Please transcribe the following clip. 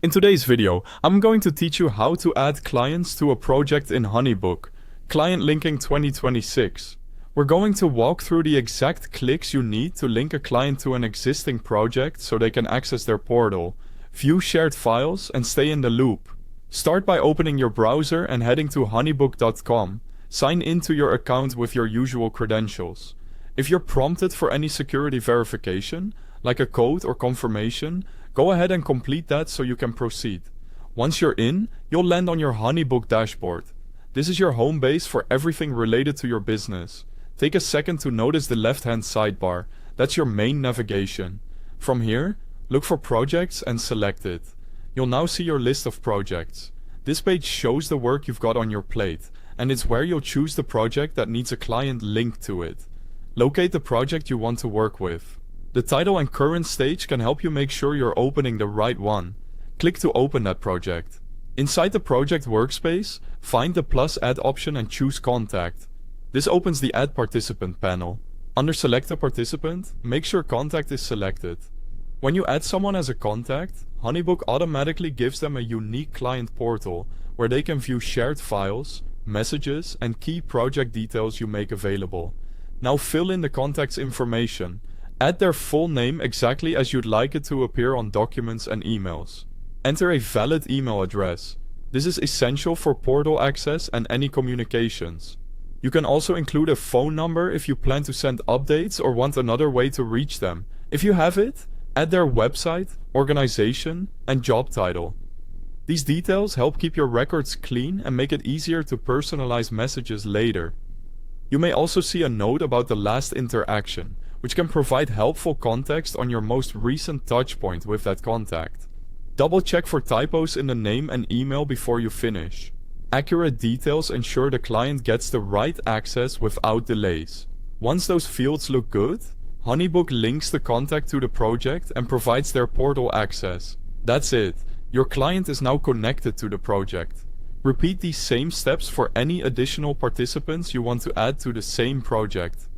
In today's video, I'm going to teach you how to add clients to a project in HoneyBook, Client Linking 2026. We're going to walk through the exact clicks you need to link a client to an existing project so they can access their portal, view shared files, and stay in the loop. Start by opening your browser and heading to honeybook.com. Sign into your account with your usual credentials. If you're prompted for any security verification, like a code or confirmation, go ahead and complete that so you can proceed. Once you're in, you'll land on your HoneyBook dashboard. This is your home base for everything related to your business. Take a second to notice the left-hand sidebar. That's your main navigation. From here, look for projects and select it. You'll now see your list of projects. This page shows the work you've got on your plate, and it's where you'll choose the project that needs a client linked to it. Locate the project you want to work with. The title and current stage can help you make sure you're opening the right one. Click to open that project. Inside the project workspace, find the plus add option and choose contact. This opens the add participant panel. Under select a participant, make sure contact is selected. When you add someone as a contact, HoneyBook automatically gives them a unique client portal where they can view shared files, messages, and key project details you make available. Now fill in the contact's information. Add their full name exactly as you'd like it to appear on documents and emails. Enter a valid email address. This is essential for portal access and any communications. You can also include a phone number if you plan to send updates or want another way to reach them. If you have it, add their website, organization, and job title. These details help keep your records clean and make it easier to personalize messages later. You may also see a note about the last interaction, which can provide helpful context on your most recent touchpoint with that contact. Double check for typos in the name and email before you finish. Accurate details ensure the client gets the right access without delays. Once those fields look good, HoneyBook links the contact to the project and provides their portal access. That's it. Your client is now connected to the project. Repeat these same steps for any additional participants you want to add to the same project.